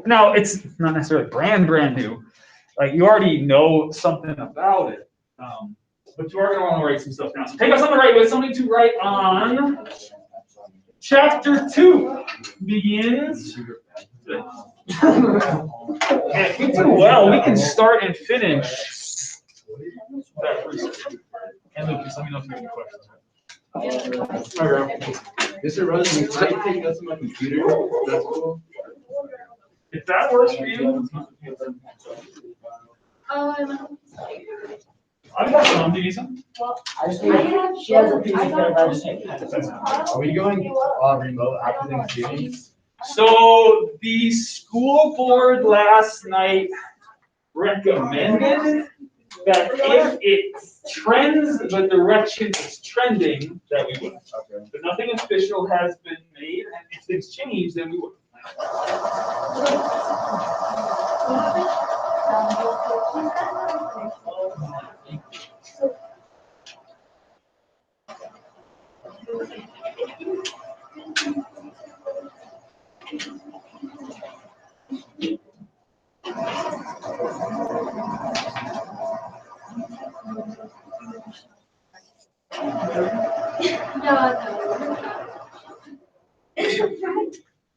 Now, it's not necessarily brand new. Like, you already know something about it. But you are going to want to write some stuff down. So take out something to write with, something to write on. Chapter 2 begins. And if we do well, we can start and finish that first. And Lucas, let me know if you have any questions. Mr. Rosen, can I take notes on my computer? That's cool. If that works for you. I've got some. Do you need some? Well, she has a piece of paper. I just take it. Are we going remote after Thanksgiving? So the school board last night recommended that if it trends the direction it's trending, that we would. Okay. But nothing official has been made, and if things change, then we would.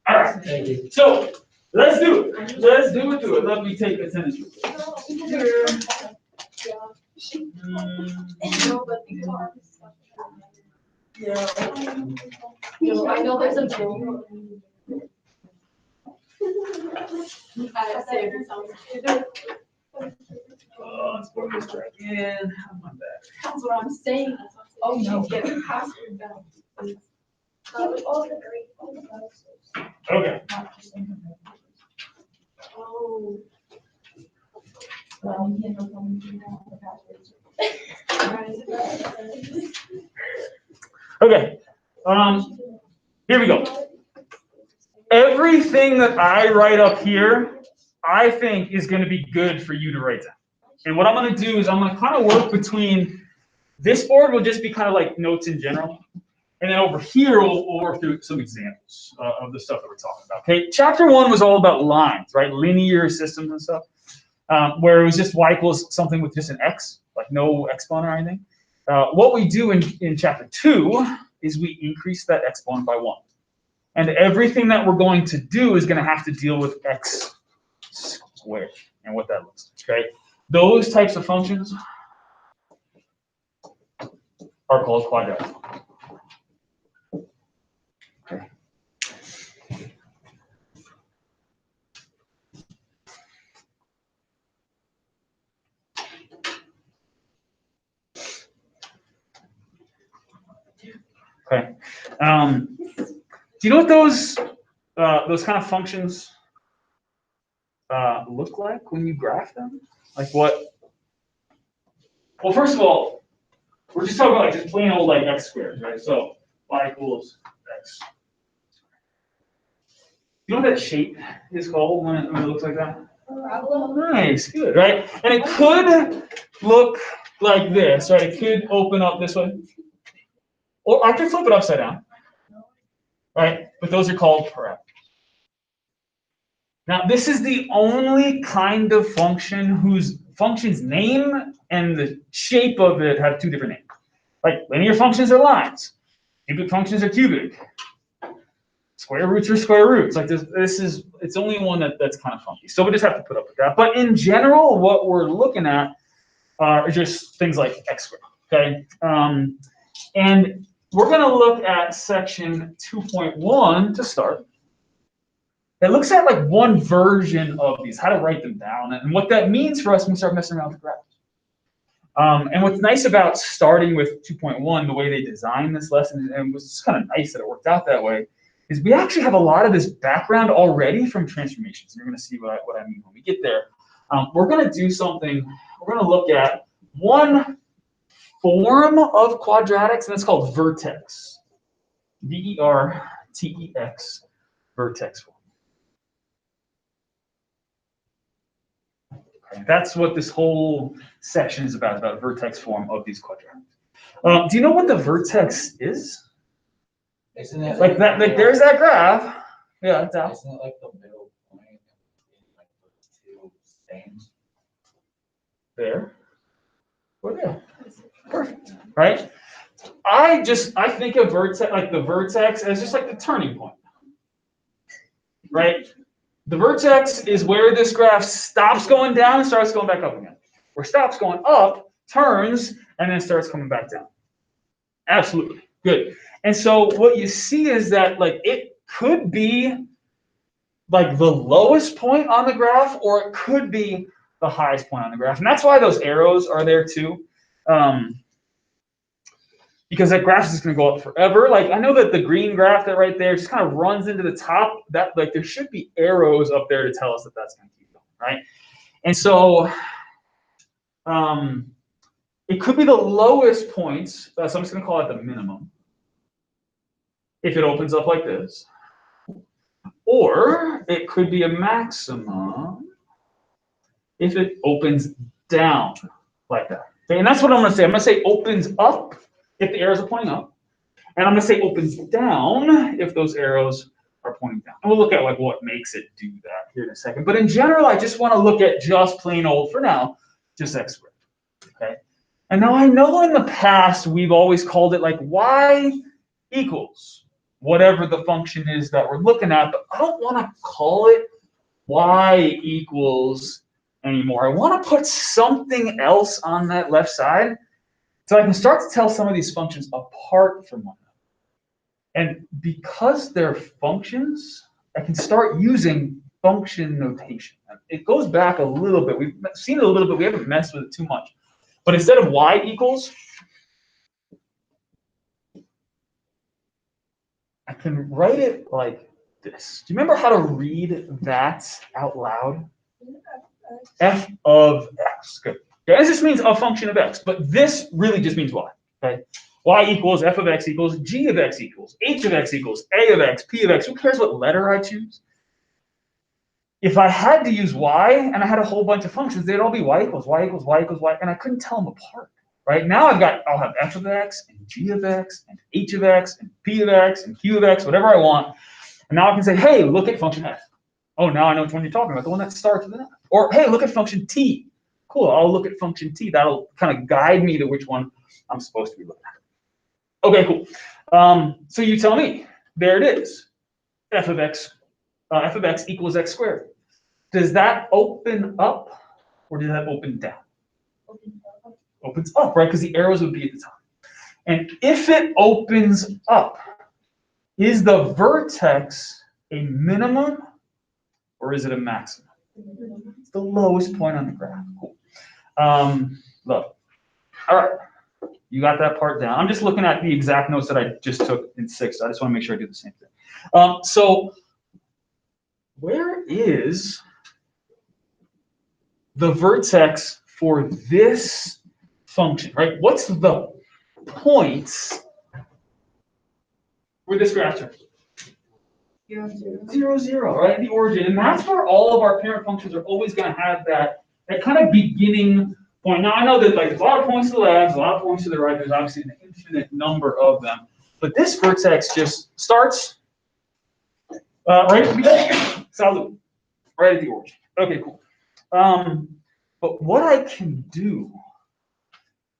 All right. So let's do it. Let's do it. Let me take attendance. I know there's a bill. Let's put this back in. I'm back. That's what I'm saying. Oh, no. Get the password down. Okay. Oh. Okay. Here we go. Everything that I write up here, I think is going to be good for you to write down. And what I'm going to do is I'm going to kind of work between this board will just be kind of like notes in general. And then over here, we'll work through some examples of the stuff that we're talking about. Okay, chapter 1 was all about lines, right? Linear systems and stuff, where it was just y equals something with just an x, like no exponent or anything. What we do in chapter 2 is we increase that exponent by 1. And everything that we're going to do is going to have to deal with x squared and what that looks like, okay? Those types of functions are called quadratics. Okay. Okay. Do you know what those kind of functions look like when you graph them? Like what? Well, first of all, we're just talking about like just plain old like x squared, right? So y equals x. You know what that shape is called when it looks like that? Nice, good, right? And it could look like this, right? It could open up this way. Or I could flip it upside down, right? But those are called parabolas. Now, this is the only kind of function whose function's name and the shape of it have two different names. Like linear functions are lines, cubic functions are cubic, square roots are square roots. Like it's only one that's kind of funky. So we just have to put up with that. But in general, what we're looking at are just things like x squared. Okay, and we're going to look at section 2.1 to start. It looks at like one version of these, how to write them down, and what that means for us when we start messing around with graphs. And what's nice about starting with 2.1, the way they designed this lesson, and it was just kind of nice that it worked out that way, is we actually have a lot of this background already from transformations. And you're going to see what I mean when we get there. We're going to do something, we're going to look at one form of quadratics, and it's called vertex. V-E-R-T-E-X, vertex form. Okay, that's what this whole section is about vertex form of these quadratics. Do you know what the vertex is? Isn't it like that? Like there's that graph. Yeah, it's out. Isn't it like the middle point? there, or there. Perfect, right? I think of vertex, like the vertex, as just like the turning point, right? The vertex is where this graph stops going down and starts going back up again. Where it stops going up, turns, and then starts coming back down. Absolutely, good. And so what you see is that like it could be like the lowest point on the graph, or it could be the highest point on the graph. And that's why those arrows are there too. Because that graph is just going to go up forever. Like I know that the green graph that right there just kind of runs into the top. That like there should be arrows up there to tell us that that's going to keep going, right? And so it could be the lowest points. So I'm just going to call it the minimum. If it opens up like this, or it could be a maximum if it opens down like that. Okay, and that's what I'm going to say. I'm going to say opens up if the arrows are pointing up, and I'm going to say opens down if those arrows are pointing down. And we'll look at like what makes it do that here in a second. But in general, I just want to look at just plain old, for now, just x squared. Okay. And now I know in the past we've always called it like y equals whatever the function is that we're looking at, but I don't want to call it y equals anymore. I want to put something else on that left side so I can start to tell some of these functions apart from one another. And because they're functions, I can start using function notation. It goes back a little bit. We've seen it a little bit. We haven't messed with it too much. But instead of y equals, I can write it like this. Do you remember how to read that out loud? F of x. Good. Okay, this just means a function of x, but this really just means y. Okay. Y equals f of x equals g of x equals h of x equals a of x, p of x. Who cares what letter I choose? If I had to use y and I had a whole bunch of functions, they'd all be y equals, y equals, y equals, y, and I couldn't tell them apart. Right now I'll have f of x and g of x and h of x and p of x and q of x, whatever I want. And now I can say, hey, look at function f. Oh, now I know which one you're talking about, the one that starts with an f. Or hey, look at function t. Cool, I'll look at function t. That'll kind of guide me to which one I'm supposed to be looking at. Okay, cool. So you tell me. There it is. F of x equals x squared. Does that open up or does that open down? Opens up, right? Because the arrows would be at the top. And if it opens up, is the vertex a minimum or is it a maximum? It's the lowest point on the graph. Cool. Love it. All right. You got that part down. I'm just looking at the exact notes that I just took in 6. I just want to make sure I do the same thing. So where is the vertex for this function, right? What's the point where this graph turns? 0, 0, right? The origin. And that's where all of our parent functions are always going to have that kind of beginning point. Now, I know that like there's a lot of points to the left, a lot of points to the right. There's obviously an infinite number of them. But this vertex just starts right at the beginning. Salute. Right at the origin. Okay, cool. But what I can do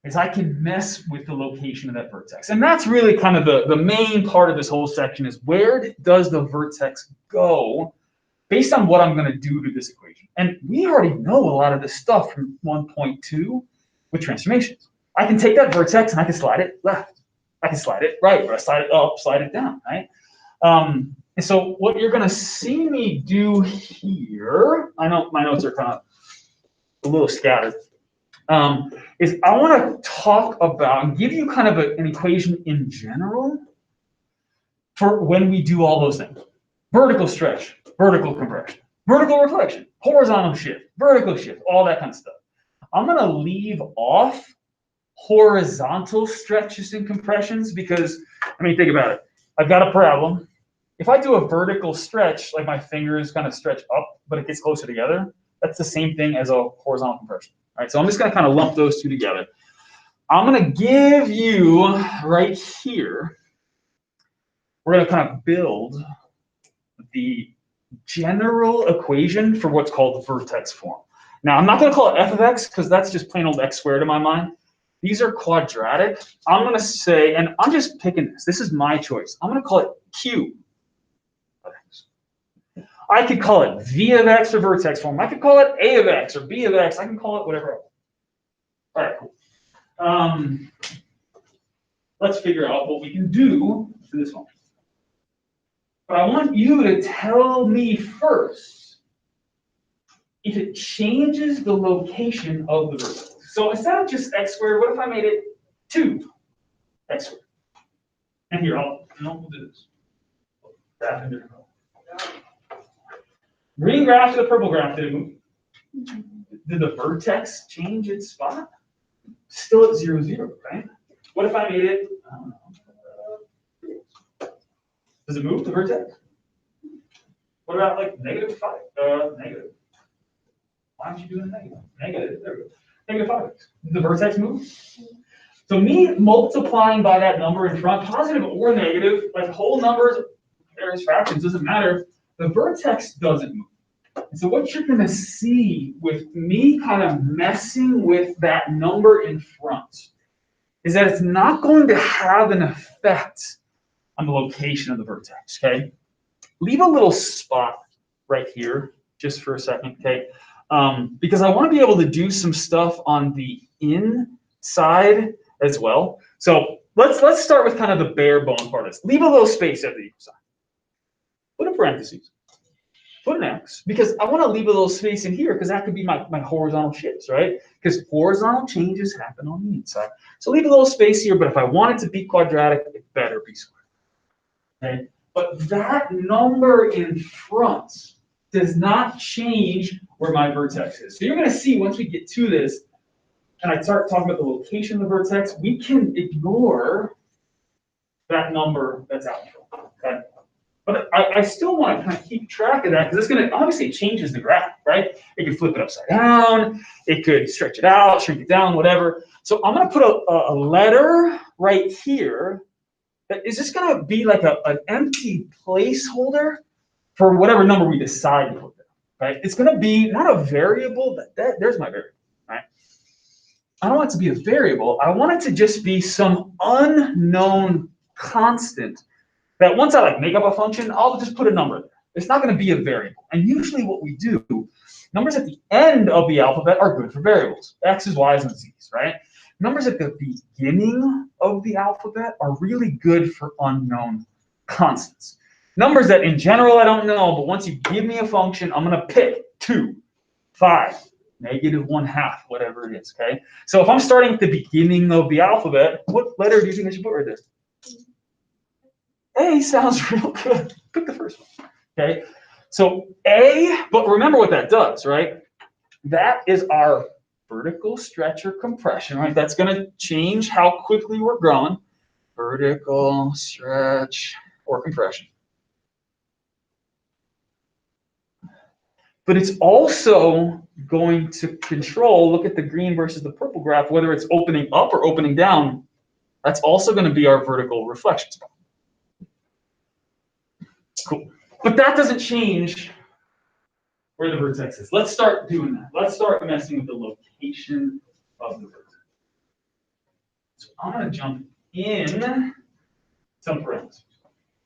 is I can mess with the location of that vertex. And that's really kind of the main part of this whole section is where does the vertex go based on what I'm going to do to this equation. And we already know a lot of this stuff from 1.2 with transformations. I can take that vertex and I can slide it left. I can slide it right, or I slide it up, slide it down, right? And so what you're going to see me do here, I know my notes are kind of a little scattered, is I want to talk about and give you kind of an equation in general for when we do all those things. Vertical stretch, vertical compression, vertical reflection, horizontal shift, vertical shift, all that kind of stuff. I'm going to leave off horizontal stretches and compressions because, I mean, think about it. I've got a problem. If I do a vertical stretch, like my fingers kind of stretch up, but it gets closer together, that's the same thing as a horizontal compression. All right, so I'm just going to kind of lump those two together. I'm going to give you right here, we're going to kind of build the general equation for what's called the vertex form. Now, I'm not going to call it f of x because that's just plain old x squared in my mind. These are quadratic. I'm going to say, and I'm just picking this. This is my choice. I'm going to call it q of x. I could call it v of x for vertex form. I could call it a of x or b of x. I can call it whatever else. All right, cool. Let's figure out what we can do for this one. But I want you to tell me first if it changes the location of the vertex. So instead of just x squared, what if I made it 2x squared? And here, we'll do this. Graph in different color. Green graph to the purple graph, did it move? Did the vertex change its spot? Still at 0, 0, right? What if I made it, I don't know, does it move the vertex? What about like -5? Negative. Why aren't you doing negative? Negative, there we go. -5x. Did the vertex move? So me multiplying by that number in front, positive or negative, like whole numbers, various fractions, doesn't matter. The vertex doesn't move. And so what you're going to see with me kind of messing with that number in front is that it's not going to have an effect on the location of the vertex, okay? Leave a little spot right here just for a second, okay? Because I want to be able to do some stuff on the inside as well. So let's start with kind of the bare bone part of this. Leave a little space at the equal sign. Put a parentheses. Put an X, because I want to leave a little space in here because that could be my horizontal shifts, right? Because horizontal changes happen on the inside. So leave a little space here, but if I want it to be quadratic, it better be square. Okay? But that number in front does not change where my vertex is. So you're going to see once we get to this, and I start talking about the location of the vertex, we can ignore that number that's out in front. Okay? But I still want to kind of keep track of that because it's going to, obviously it changes the graph, right? It could flip it upside down, it could stretch it out, shrink it down, whatever. So I'm going to put a letter right here that is just going to be like an empty placeholder for whatever number we decide to put there, right? It's going to be not a variable, but there's my variable, right? I don't want it to be a variable. I want it to just be some unknown constant that once I make up a function, I'll just put a number there. It's not going to be a variable. And usually what we do, numbers at the end of the alphabet are good for variables. X's, Y's, and Z's, right? Numbers at the beginning of the alphabet are really good for unknown constants. Numbers that in general I don't know, but once you give me a function, I'm going to pick 2, 5, -1/2, whatever it is, okay? So if I'm starting at the beginning of the alphabet, what letter do you think I should put right there? A sounds real good. Pick the first one, okay? So A, but remember what that does, right? That is our vertical stretch or compression, right? That's going to change how quickly we're growing. Vertical stretch or compression. But it's also going to control, look at the green versus the purple graph, whether it's opening up or opening down. That's also going to be our vertical reflection spot. Cool. But that doesn't change where the vertex is. Let's start doing that. Let's start messing with the location of the vertex. So I'm going to jump in some parentheses.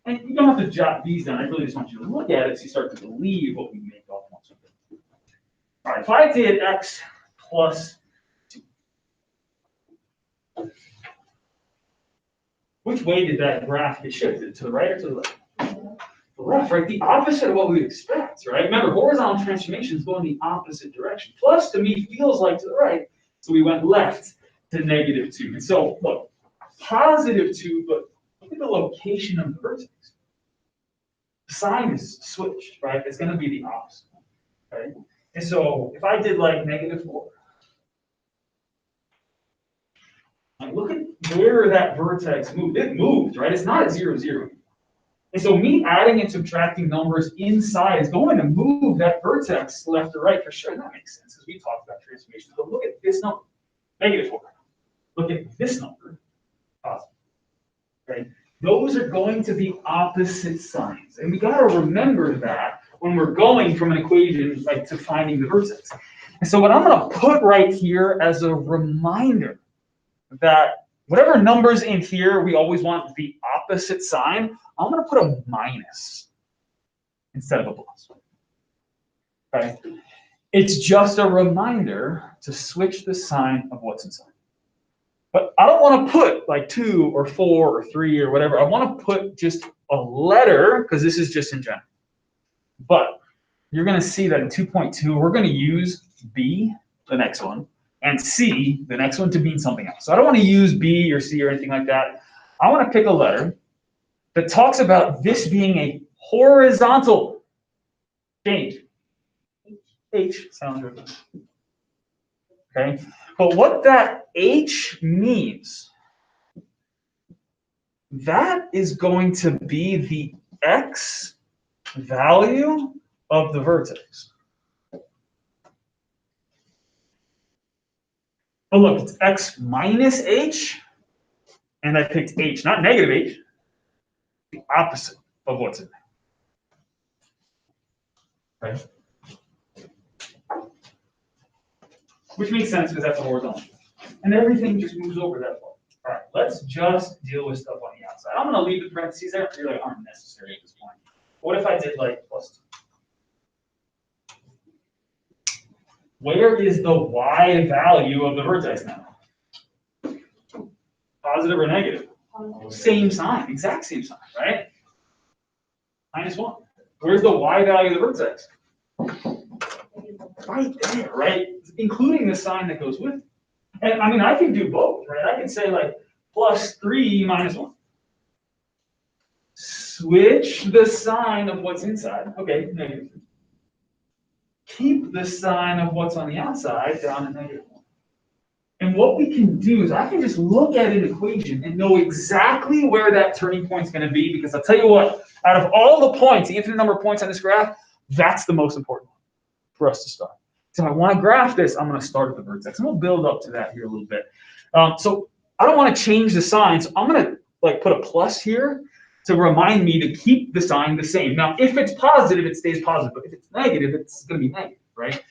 And you don't have to jot these down. I really just want you to look at it so you start to believe what we make off once. All right, if I did x plus 2, which way did that graph get shifted? To the right or to the left? The left, right? The opposite of what we expect, right? Remember, horizontal transformations go in the opposite direction. Plus, to me, feels like to the right. So we went left to -2. And so, look, +2, but look at the location of the vertex. The sign is switched, right? It's going to be the opposite, okay? And so if I did like -4, look at where that vertex moved. It moved, right? It's not at 0, 0. And so me adding and subtracting numbers inside is going to move that vertex left or right for sure. And that makes sense because we talked about transformations. But look at this number, -4. Look at this number, positive. Okay? Those are going to be opposite signs. And we got to remember that when we're going from an equation to finding the vertex. And so what I'm going to put right here as a reminder that whatever numbers in here, we always want the opposite sign. I'm going to put a minus instead of a plus. Okay? It's just a reminder to switch the sign of what's inside. But I don't want to put like 2 or 4 or 3 or whatever. I want to put just a letter, because this is just in general. But you're going to see that in 2.2, we're going to use B, the next one, and C, the next one, to mean something else. So I don't want to use B or C or anything like that. I want to pick a letter that talks about this being a horizontal change. H sounds really good. Okay, but what that H means, that is going to be the X value of the vertex. But look, it's X minus H, and I picked H, not negative H, the opposite of what's in there. Okay? Which makes sense because that's a horizontal. And everything just moves over that far. All right, let's just deal with stuff on the outside. I'm going to leave the parentheses there. They really aren't necessary at this point. What if I did like plus 2? Where is the Y value of the vertex now? Positive or negative? Same sign, exact same sign, right? -1. Where's the Y value of the vertex? Right there, right? Including the sign that goes with it. And I mean, I can do both, right? I can say like +3 -1. Switch the sign of what's inside. Okay, negative. Keep the sign of what's on the outside down to -1. And what we can do is I can just look at an equation and know exactly where that turning point is going to be, because I'll tell you what, out of all the points, the infinite number of points on this graph, that's the most important one for us to start. So if I want to graph this, I'm going to start at the vertex, and we'll build up to that here a little bit. So I don't want to change the sign, so I'm going to like put a plus here to remind me to keep the sign the same. Now, if it's positive, it stays positive, but if it's negative, it's going to be negative, right?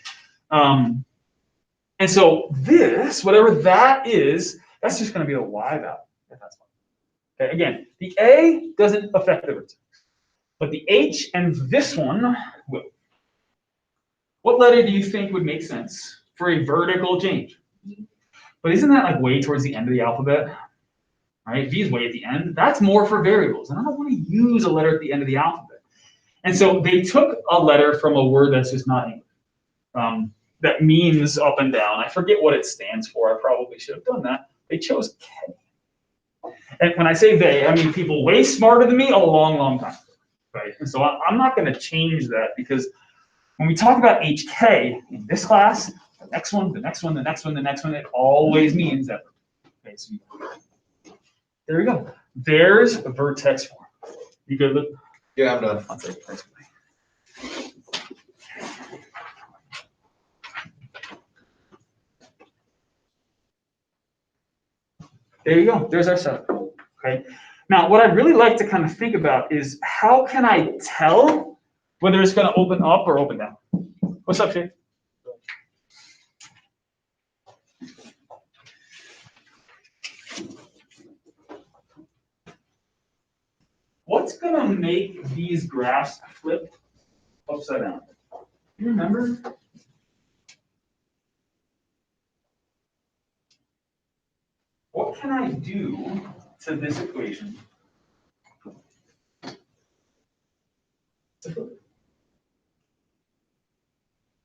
And so this, whatever that is, that's just going to be the Y value. If that's fine. Okay, again, the A doesn't affect the vertex, but the H and this one will. What letter do you think would make sense for a vertical change? But isn't that like way towards the end of the alphabet? Right? V is way at the end. That's more for variables, and I don't want to use a letter at the end of the alphabet. And so they took a letter from a word that's just not English. That means up and down. I forget what it stands for. I probably should have done that. They chose K. And when I say they, I mean people way smarter than me a long, long time. Right? And so I'm not going to change that, because when we talk about HK in this class, the next one, the next one, the next one, the next one, it always means that. Okay, so there we go. There's a vertex form. You good, Luke? Yeah, I'm done. I'll take it. There you go. There's our setup. Okay. Now, what I'd really like to kind of think about is how can I tell whether it's going to open up or open down? What's up, Shay? What's going to make these graphs flip upside down? You remember? What can I do to this equation to flip it?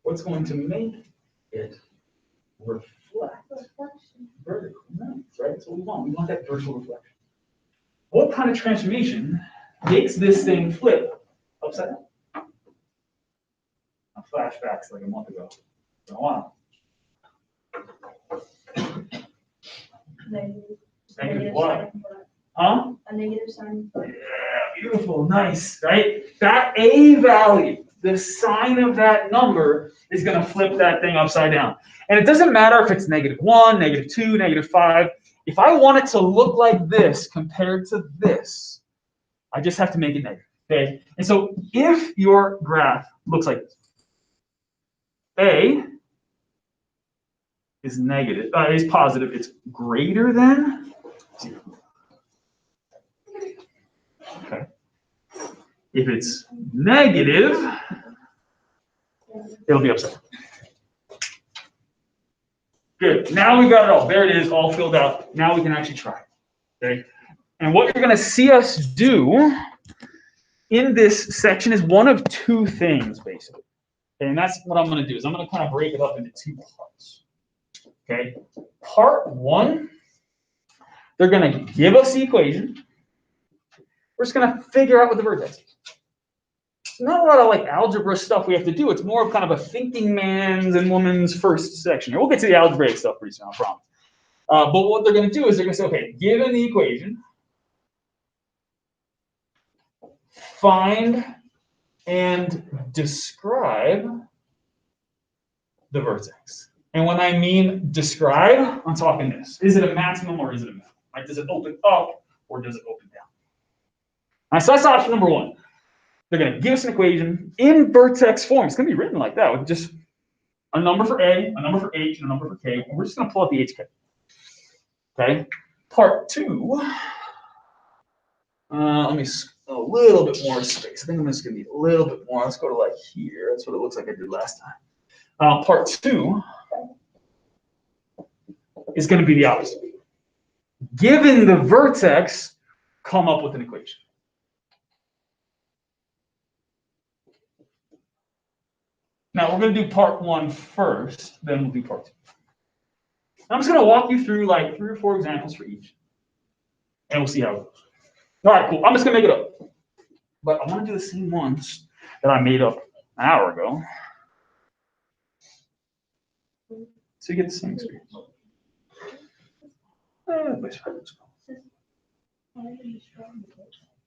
What's going to make it reflect vertical? Nice, right? That's what we want. We want that vertical reflection. What kind of transformation makes this thing flip upside down? Flashbacks like a month ago. Been a while. Negative what? Huh? A negative sign. Yeah, beautiful, nice, right? That A value, the sign of that number, is going to flip that thing upside down. And it doesn't matter if it's -1, -2, -5. If I want it to look like this compared to this, I just have to make it negative, okay? And so if your graph looks like this, A is positive, it's greater than 0. Okay. If it's negative, it'll be upside down. Good. Now we got it all. There it is, all filled out. Now we can actually try. Okay. And what you're going to see us do in this section is one of two things, basically. Okay, and that's what I'm going to do. Is I'm going to kind of break it up into two parts. Okay. Part one, they're going to give us the equation. We're just going to figure out what the vertex is. Not a lot of like algebra stuff we have to do. It's more of kind of a thinking man's and woman's first section here. We'll get to the algebraic stuff pretty soon, I promise. But what they're going to do is they're going to say, okay, given the equation, find and describe the vertex. And when I mean describe, I'm talking this. Is it a maximum or is it a minimum? Right? Does it open up or does it open down? All right, so that's option number one. They're going to give us an equation in vertex form. It's going to be written like that with just a number for A, a number for H, and a number for K. And we're just going to pull out the HK. Okay. Part two. Let me a little bit more space. I think I'm just going to need a little bit more. Let's go to like here. That's what it looks like I did last time. Part two is going to be the opposite. Given the vertex, come up with an equation. Now, we're going to do part one first, then we'll do part two. I'm just going to walk you through like 3 or 4 examples for each, and we'll see how it goes. All right, cool. I'm just going to make it up. But I want to do the same ones that I made up an hour ago, so you get the same experience.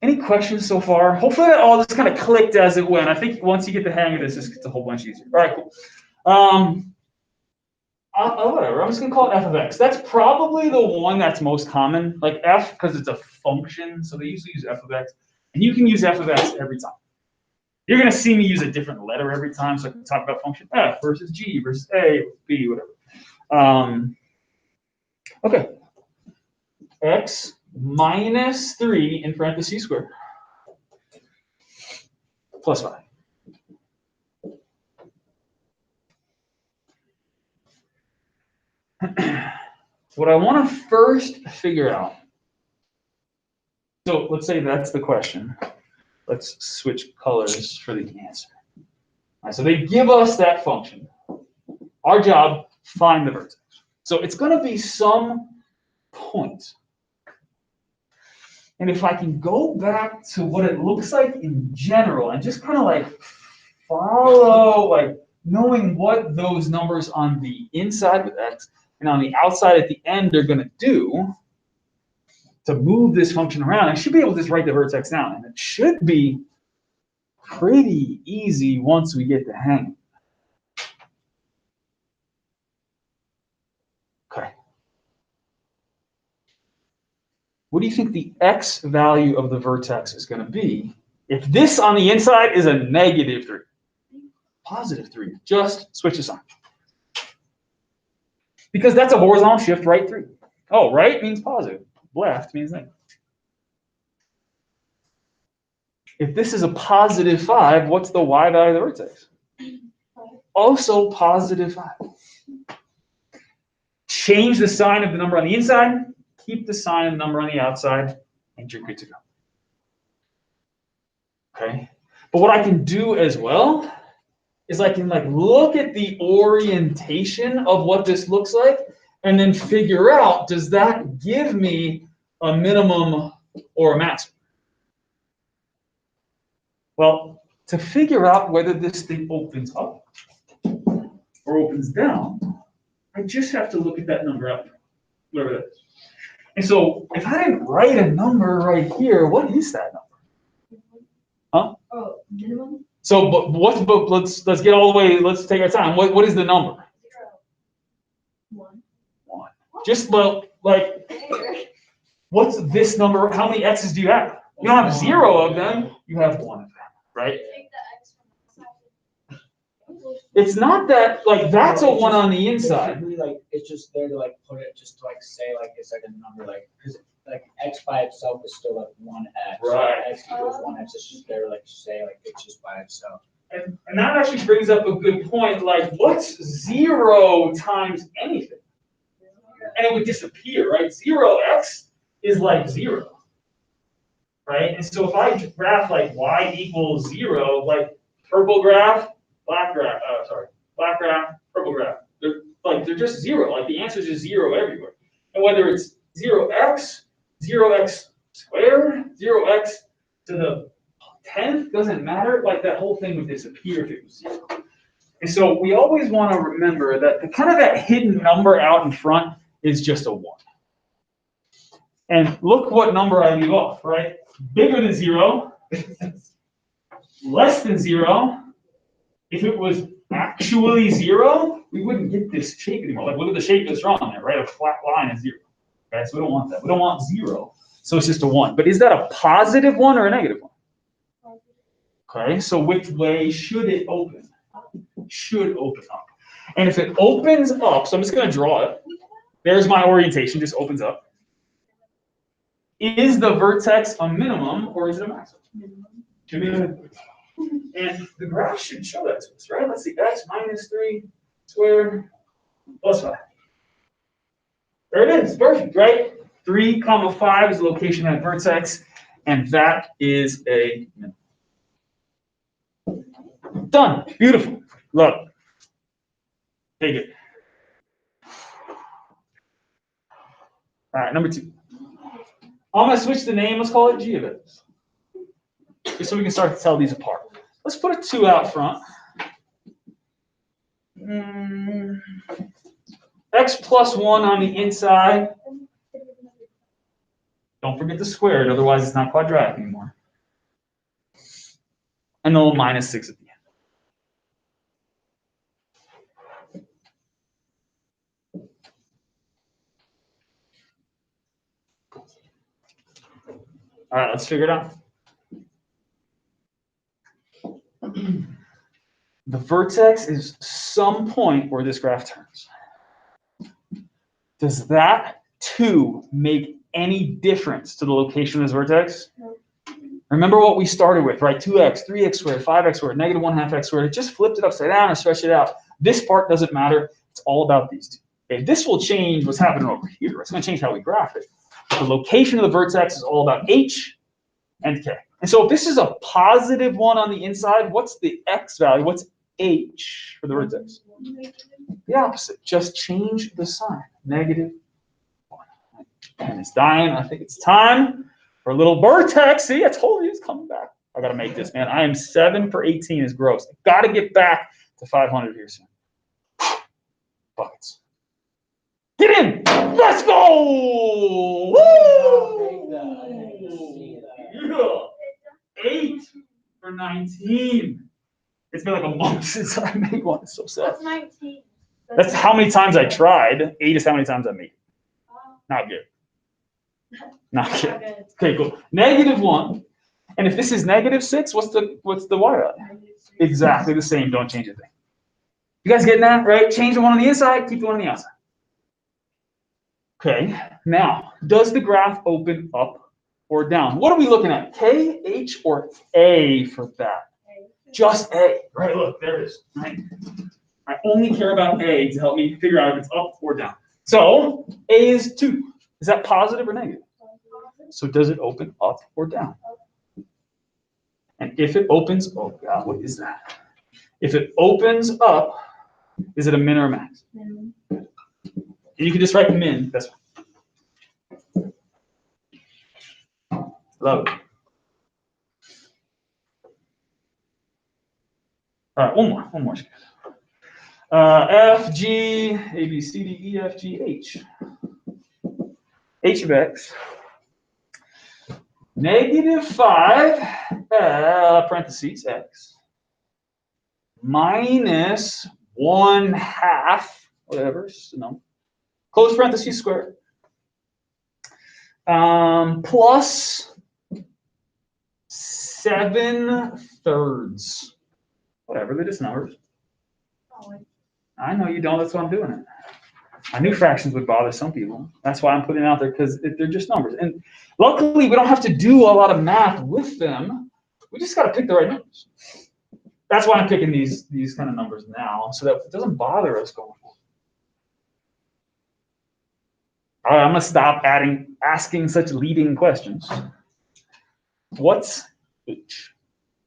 Any questions so far? Hopefully that all just kind of clicked as it went. I think once you get the hang of this, it's a whole bunch easier. All right, cool. Whatever. I'm just going to call it f of x. That's probably the one that's most common. Like f, because it's a function, so they usually use f of x. And you can use f of x every time. You're going to see me use a different letter every time, so I can talk about function f versus g versus a, b, whatever. Okay. X minus 3 in parentheses squared plus 5. What I want to first figure out, so let's say that's the question. Let's switch colors for the answer. All right, so they give us that function. Our job, find the vertex. So it's going to be some point. And if I can go back to what it looks like in general and just kind of like follow, like knowing what those numbers on the inside with x and on the outside at the end are going to do to move this function around, I should be able to just write the vertex down. And it should be pretty easy once we get the hang of it. Okay. What do you think the x value of the vertex is going to be if this on the inside is a negative 3? Positive 3. Just switch the sign. Because that's a horizontal shift right 3. Oh, right means positive. Left means negative. If this is a positive 5, what's the y value of the vertex? Also positive 5. Change the sign of the number on the inside. Keep the sign of the number on the outside, and you're good to go. Okay? But what I can do as well is I can like look at the orientation of what this looks like and then figure out, does that give me a minimum or a maximum? Well, to figure out whether this thing opens up or opens down, I just have to look at that number out there, whatever that is. And so if I didn't write a number right here, what is that number? Huh? Oh, minimum? So but let's get all the way, let's take our time. What is the number? 0. 1. Just like what's this number? How many x's do you have? You don't have 0 of them, you have 1 of them, right? Take the x from the side. It's not that, like, that's a 1 on the inside. Basically, like, it's just there to like put it, just to like say like it's like a number, like, because like x by itself is still like 1x. Right. X equals 1x. It's just there to like say like it's just by itself. And that actually brings up a good point, like, what's 0 times anything? And it would disappear, right? 0x is like 0, right? And so if I graph like y equals 0, like purple graph, black graph, black graph, purple graph, they're just 0. Like the answer is just 0 everywhere. And whether it's 0x, 0x squared, 0x to the 10th, doesn't matter. Like that whole thing would disappear if it was 0. And so we always want to remember that the kind of that hidden number out in front is just a 1. And look what number I leave off, right? Bigger than 0, less than 0. If it was actually 0, we wouldn't get this shape anymore. Like, look at the shape that's drawn there, right? A flat line is 0. Okay, so we don't want that. We don't want 0. So it's just a 1. But is that a positive 1 or a negative 1? Okay, so which way should it open? Should open up. And if it opens up, so I'm just going to draw it. There's my orientation, just opens up. Is the vertex a minimum or is it a maximum? Should be. And the graph should show that to us, right? Let's see, x minus 3 squared plus 5. There it is, perfect, right? 3, 5 is the location of that vertex, and that is a minimum. Done, beautiful, love it. Take it. All right, number 2. I'm going to switch the name. Let's call it g of x. Just so we can start to tell these apart. Let's put a 2 out front. X plus 1 on the inside. Don't forget the squared, otherwise it's not quadratic anymore. And a little minus 6 at the end. All right, let's figure it out. The vertex is some point where this graph turns. Does that 2 make any difference to the location of this vertex? No. Remember what we started with, right? 2x, 3x squared, 5x squared, negative 1/2 x squared. It just flipped it upside down and stretched it out. This part doesn't matter. It's all about these 2. Okay, this will change what's happening over here. It's going to change how we graph it. The location of the vertex is all about h and k. And so if this is a positive 1 on the inside, what's the x value? What's h for the vertex? The opposite. Just change the sign. Negative 1. And it's dying. I think it's time for a little vertex. See, I told you it's coming back. I got to make this, man. I am 7 for 18 is gross. Got to get back to 500 here soon. Buckets. Get in! Let's go! Woo! Yeah. 8 for 19. It's been like a month since I made one. It's so sad. What's 19? That's how many times I tried. 8 is how many times I made. Not good. Not good. Okay, cool. Negative 1. And if this is negative 6, what's the y value? Exactly the same. Don't change a thing. You guys getting that, right? Change the one on the inside, keep the one on the outside. Okay, now, does the graph open up or down? What are we looking at? K, H, or A for that? Just A, right? Look, there it is, right? I only care about A to help me figure out if it's up or down. So, A is 2. Is that positive or negative? So does it open up or down? And if it opens, oh God, what is that? If it opens up, is it a min or a max? Min. And you can just write min, that's fine. Love it. All right, one more. F, G, A, B, C, D, E, F, G, H. H of x. Negative 5, parentheses, x. Minus 1/2, whatever, no. Close parentheses squared. Plus 7/3. Whatever, they're just numbers. I know you don't, that's why I'm doing it. I knew fractions would bother some people. That's why I'm putting it out there, because they're just numbers. And luckily, we don't have to do a lot of math with them. We just got to pick the right numbers. That's why I'm picking these kind of numbers now, so that it doesn't bother us going forward. All right, I'm going to stop asking such leading questions. What's h?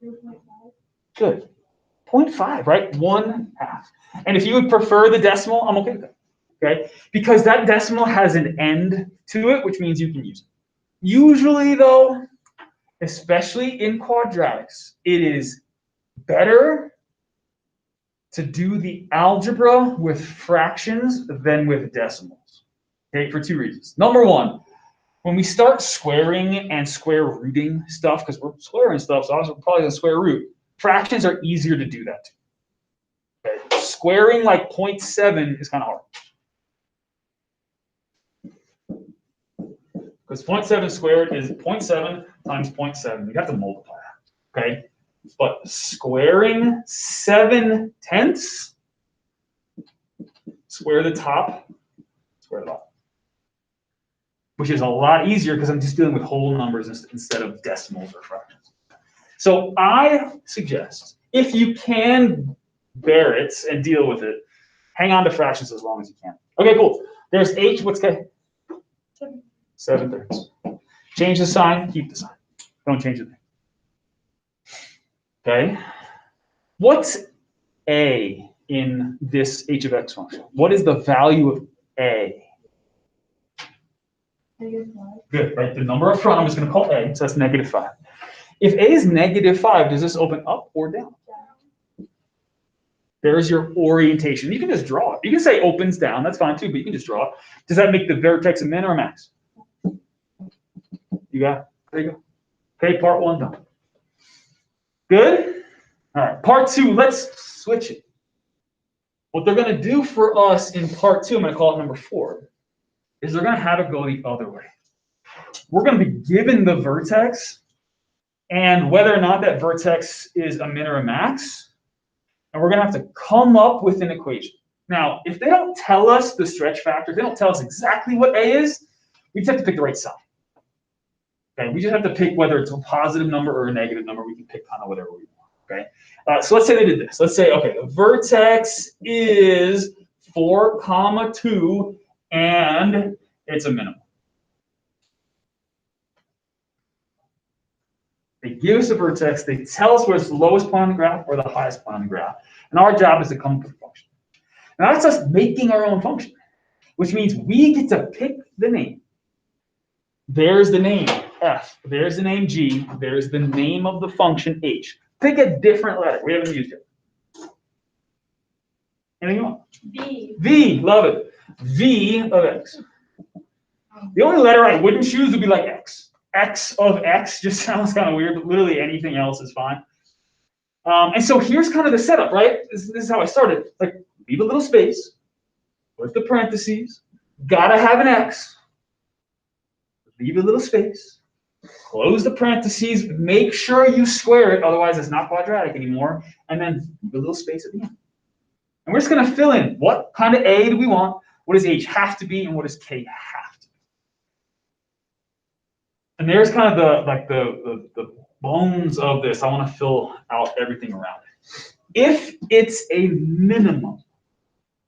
0.5. Good. 0.5, right? 1/2. And if you would prefer the decimal, I'm okay with that. Okay? Because that decimal has an end to it, which means you can use it. Usually, though, especially in quadratics, it is better to do the algebra with fractions than with decimals. Okay, for two reasons. Number one, when we start squaring and square rooting stuff, because we're squaring stuff, so we're probably going to square root, fractions are easier to do that to. Okay? Squaring like 0.7 is kind of hard. Because 0.7 squared is 0.7 times 0.7. You have to multiply that, okay? But squaring 7/10, square the top, square the bottom. Which is a lot easier because I'm just dealing with whole numbers instead of decimals or fractions. So I suggest, if you can bear it and deal with it, hang on to fractions as long as you can. Okay, cool. There's h, what's k? 7/3. Change the sign, keep the sign. Don't change the thing. Okay. What's a in this h of x function? What is the value of a? Good, right? The number up front, I'm just going to call a, so that's -5. If a is -5, does this open up or down? There's your orientation. You can just draw it. You can say opens down, that's fine too, but you can just draw it. Does that make the vertex a min or a max? You got it. There you go. Okay, part one done. Good? All right, part two, let's switch it. What they're going to do for us in part two, I'm going to call it number 4, is they're going to have it go the other way. We're going to be given the vertex, and whether or not that vertex is a min or a max, and we're going to have to come up with an equation. Now, if they don't tell us the stretch factor, if they don't tell us exactly what a is, we just have to pick the right sign. Okay, we just have to pick whether it's a positive number or a negative number. We can pick kind of whatever we want. Okay, so let's say they did this. Let's say, okay, the vertex is 4, 2, and it's a minimum. They give us a vertex. They tell us where it's the lowest point on the graph or the highest point on the graph. And our job is to come up with a function. Now that's us making our own function, which means we get to pick the name. There's the name f. There's the name g. There's the name of the function h. Pick a different letter. We haven't used it. Anything you want? V. V. Love it. V of x. The only letter I wouldn't choose would be like x. X of x just sounds kind of weird, but literally anything else is fine. And so here's kind of the setup, right? This is how I started. Like, leave a little space, put the parentheses, gotta have an x, leave a little space, close the parentheses, make sure you square it, otherwise it's not quadratic anymore, and then leave a little space at the end. And we're just gonna fill in what kind of a do we want, what does h have to be, and what does k have to be. And there's kind of the bones of this. I want to fill out everything around it. If it's a minimum,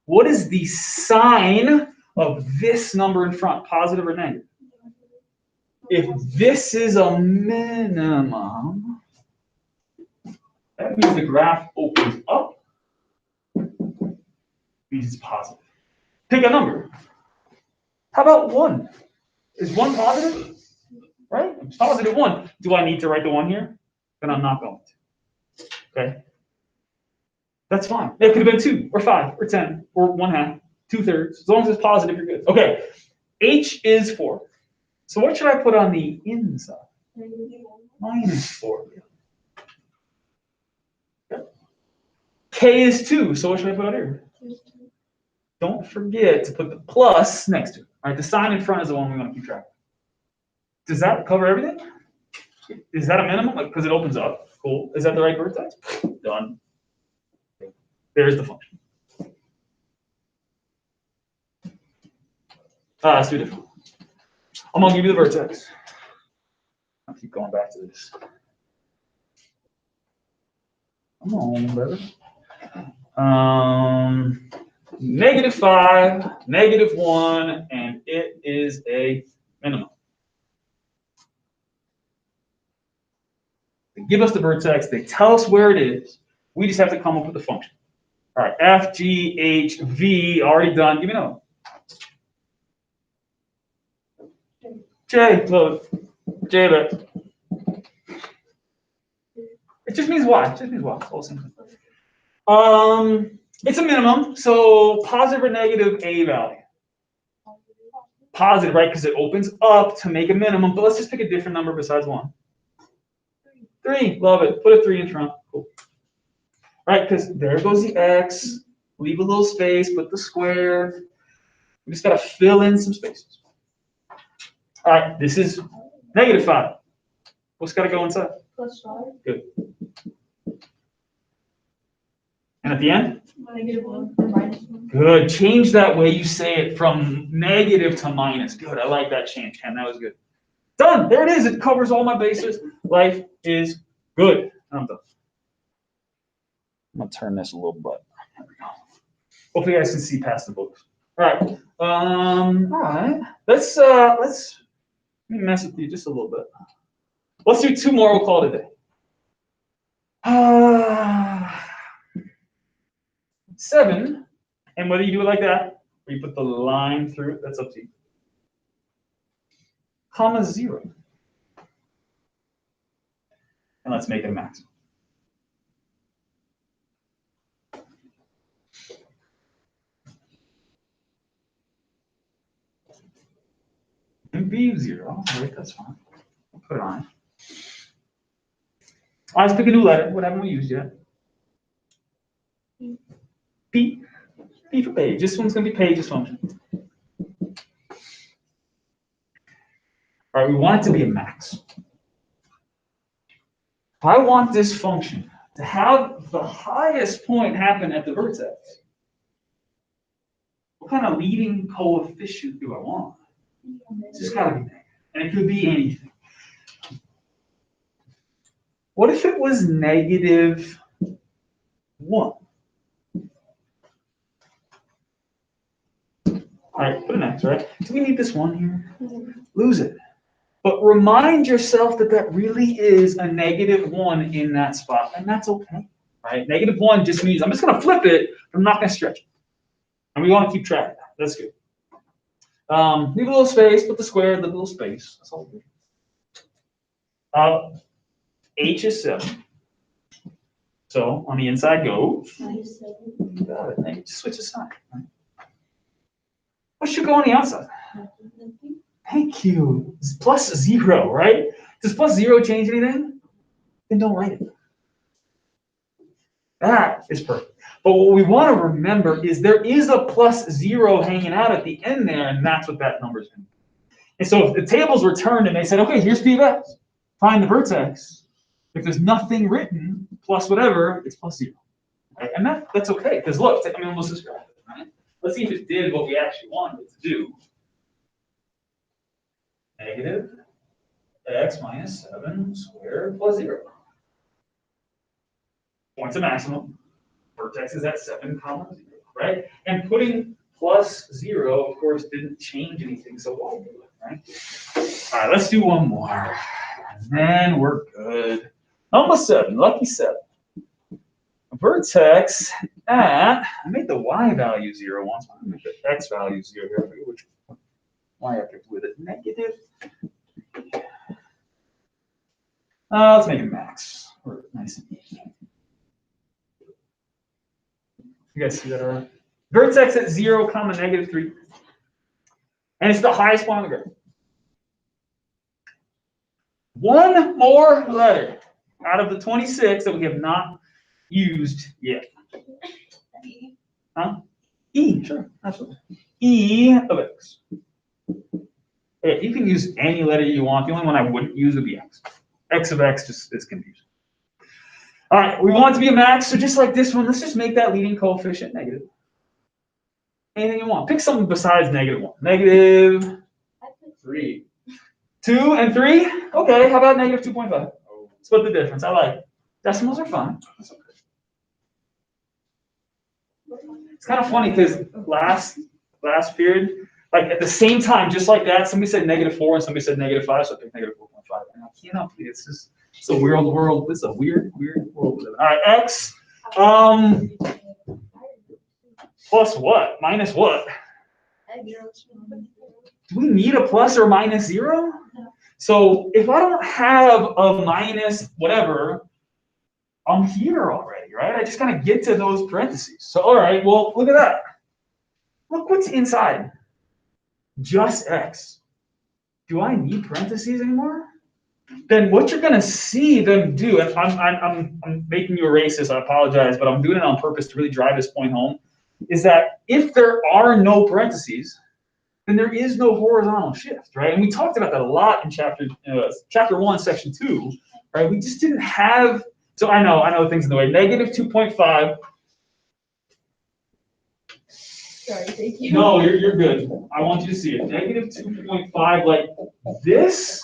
what is the sign of this number in front, positive or negative? If this is a minimum, that means the graph opens up, means it's positive. Pick a number. How about 1? Is 1 positive? Right? It's positive 1. Do I need to write the 1 here? Then I'm not going to. Okay? That's fine. It could have been 2 or 5 or 10 or 1/2, 2/3. As long as it's positive, you're good. Okay. H is 4. So what should I put on the inside? -4. Okay. K is 2. So what should I put out here? Don't forget to put the plus next to it. All right, the sign in front is the one we want to keep track of. Does that cover everything? Is that a minimum? Like, because it opens up. Cool. Is that the right vertex? Done. There's the function. Let's do it different. I'm gonna give you the vertex. I'll keep going back to this. Come on, brother. -5, -1, and it is a minimum. They give us the vertex, they tell us where it is. We just have to come up with the function. All right, F, G, H, V, already done. Give me another one. J, look. J there. It just means Y. It just means Y. It's all the same thing. It's a minimum, so positive or negative A value. Positive, right? Because it opens up to make a minimum, but let's just pick a different number besides 1. 3, love it. Put a 3 in front. Cool. Right, because there goes the X. Leave a little space, put the square. We just got to fill in some spaces. All right, this is -5. What's got to go inside? +5. Good. And at the end? -1 or -1. Good. Change that way you say it from negative to minus. Good. I like that change, Ken. That was good. Done. There it is. It covers all my bases. Life is good. I'm done. I'm gonna turn this a little bit. There we go. Hopefully you guys can see past the books. All right. All right. Let's let me mess with you just a little bit. Let's do 2 more. We'll call it a day. 7, and whether you do it like that or you put the line through it, that's up to you. (0). And let's make it a maximum. And B 0, right? That's fine. We'll put it on. Let's pick a new letter. What haven't we used yet? P. P for page. This one's going to be page's function. All right, we want it to be a max. If I want this function to have the highest point happen at the vertex, what kind of leading coefficient do I want? It's just got to be negative. And it could be anything. What if it was -1? All right, put an X, right? Do we need this 1 here? Lose it. But remind yourself that that really is a -1 in that spot, and that's okay, right? -1 just means I'm just going to flip it, but I'm not going to stretch it. And we want to keep track of that. That's good. Leave a little space, put the square, the little space. That's all good. H is 7. So on the inside goes. -7. Got it. Now you just switch the side. Right? What should go on the outside? Thank you. It's +0, right? Does +0 change anything? Then don't write it. That is perfect. But what we want to remember is there is a +0 hanging out at the end there, and that's what that number is going to be. And so if the tables were turned and they said, okay, here's P of X, find the vertex. If there's nothing written, plus whatever, it's +0. Right? And that's okay, because look, I mean, let's describe it, right? Let's see if it did what we actually wanted it to do. (x minus 7 squared plus 0). Points of maximum. Vertex is at 7, 0, right? And putting +0, of course, didn't change anything, so why do it, right? All right, let's do one more. And then we're good. Number 7, lucky 7. A vertex at, I made the y value 0 once, I'm going to make the x value 0 here. I forget which y I picked with it. Negative. Let's make it max. Or nice and easy. You guys see that all right? Vertex at 0, -3. And it's the highest point on the graph. One more letter out of the 26 that we have not used yet. Huh? E, sure, absolutely. E of x. Okay, you can use any letter you want. The only one I wouldn't use would be x. X of x just is confusing. All right, we want it to be a max, so just like this one, let's just make that leading coefficient negative. Anything you want. Pick something besides -1. -3. 2 and 3? Okay, how about -2.5? Split the difference. I like it. Decimals are fun. That's okay. It's kind of funny because last period, like at the same time, just like that, somebody said -4 and somebody said -5, so I picked -4.5. And I cannot believe it's a weird world. It's a weird world. All right, x. Plus what? Minus what? Do we need a plus or minus 0? So if I don't have a minus whatever, I'm here already, right? I just kind of get to those parentheses. So all right, well, look at that. Look what's inside. Just x. Do I need parentheses anymore? Then what you're gonna see them do, and I'm making you erase this, I apologize, but I'm doing it on purpose to really drive this point home, is that if there are no parentheses, then there is no horizontal shift, right? And we talked about that a lot in chapter 1, section 2, right? We just didn't have, so I know things in the way. -2.5. Sorry, thank you. No, you're good. I want you to see it. -2.5, like this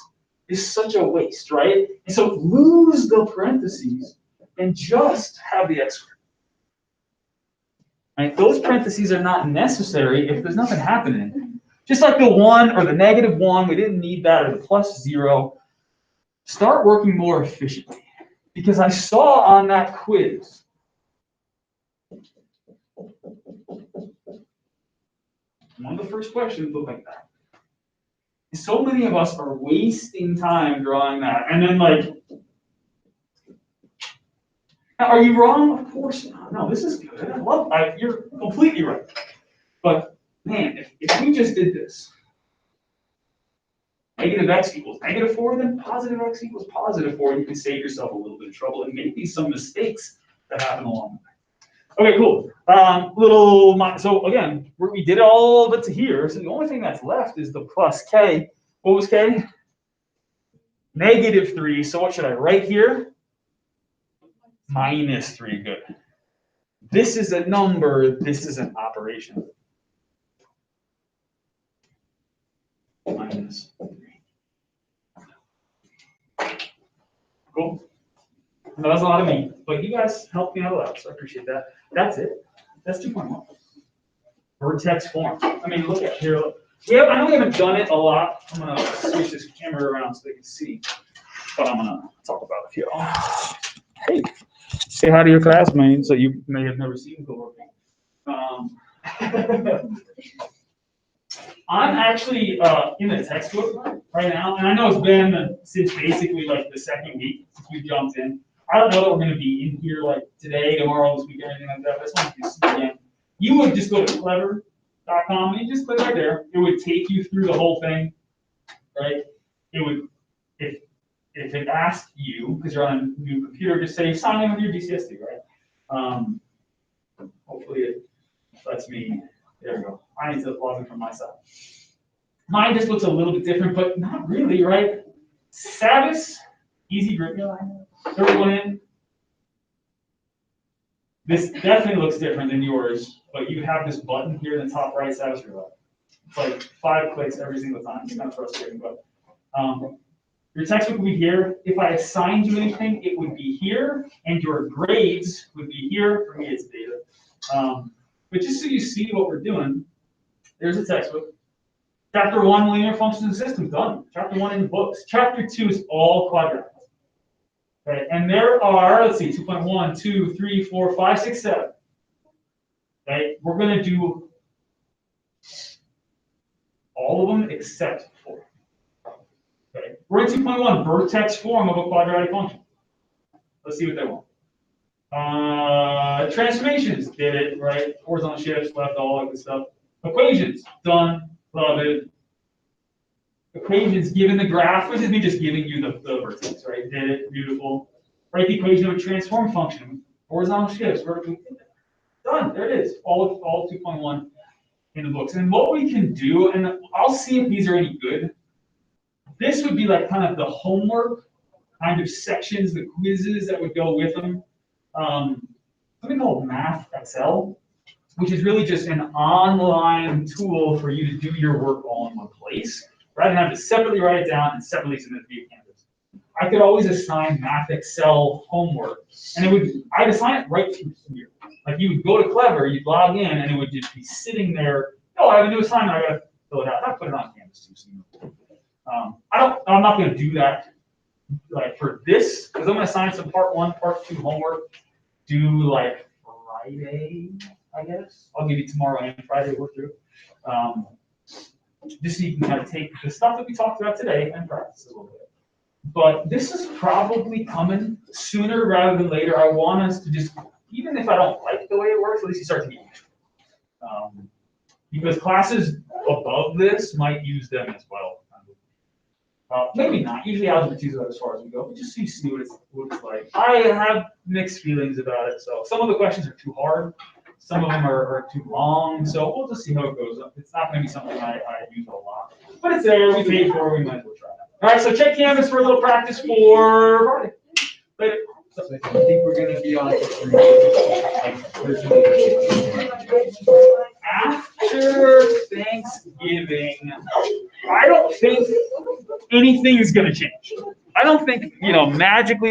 is such a waste, right? And so lose the parentheses and just have the x squared. Right? Those parentheses are not necessary if there's nothing happening. Just like the 1 or the -1, we didn't need that, or the +0. Start working more efficiently. Because I saw on that quiz, one of the first questions looked like that. So many of us are wasting time drawing that. And then like, are you wrong? Of course not. No, this is good. You're completely right. But man, if we just did this, -x equals -4, then +x equals +4, you can save yourself a little bit of trouble and maybe some mistakes that happen along the way. Okay, cool. So again, we did all of it to here. So the only thing that's left is the plus k. What was k? -3. So what should I write here? -3. Good. This is a number. This is an operation. -3. Cool. No, that's a lot of me, but you guys helped me out a lot, so I appreciate that. That's it. That's 2.1. Vertex form. I mean, look at here. Yeah, I know we haven't done it a lot. I'm gonna switch this camera around so they can see, but I'm gonna talk about it here. Hey, say hi to your classmates that you may have never seen before. I'm actually in the textbook right now, and I know it's been since basically like the second week since we jumped in. I don't know that we're going to be in here like today, tomorrow, this week, or anything like that. But I just want you to see again. You would just go to clever.com and you just click right there. It would take you through the whole thing, right? It would, if it asked you, because you're on a new computer, just say sign in with your DCSD, right? Hopefully it lets me. There we go. I need to log in from my side. Mine just looks a little bit different, but not really, right? Savis, easy grip. Everyone in. This definitely looks different than yours, but you have this button here in the top right side of your left. It's like 5 clicks every single time. It's kind of frustrating, but your textbook would be here. If I assigned you anything, it would be here, and your grades would be here. For me, it's data. But just so you see what we're doing, there's a textbook. Chapter 1, linear functions and systems, done. Chapter 1 in the books. Chapter 2 is all quadratics. Okay, and there are, let's see, 2.1, 2, 3, 4, 5, 6, 7. Okay, we're going to do all of them except 4. Okay, we're in 2.1, vertex form of a quadratic function. Let's see what they want. Transformations, did it, right? Horizontal shifts, left, all that good stuff. Equations, done, love it. Equations given the graph, which is me just giving you the vertex, right? Did it, beautiful. Write the equation of a transform function, horizontal shifts, vertical, done, there it is. All 2.1 in the books. And what we can do, and I'll see if these are any good. This would be like kind of the homework kind of sections, the quizzes that would go with them. Something called Math Excel. which is really just an online tool for you to do your work all in one place, rather than have to separately write it down and separately submit it via Canvas. I could always assign Math Excel homework, and I'd assign it right through here. Like you would go to Clever, you'd log in, and it would just be sitting there. Oh, I have a new assignment. I gotta fill it out. I put it on Canvas too. So I'm not gonna do that like for this because I'm gonna assign some part 1, part 2 homework due like Friday, I guess. I'll give you tomorrow and Friday to work through. Just so you can kind of take the stuff that we talked about today and practice a little bit. But this is probably coming sooner rather than later. I want us to just, even if I don't like the way it works, at least you start to get used to it. Because classes above this might use them as well. Maybe not. Usually Algebra II is about as far as we go, but just so you see what it's like. I have mixed feelings about it. So some of the questions are too hard. Some of them are too long. So we'll just see how it goes. It's not going to be something I use a lot. But it's there. We paid for it. We might as well try it. All right, so check Canvas for a little practice for Friday. Later. So I think we're gonna be on After Thanksgiving, I don't think anything is going to change. I don't think, magically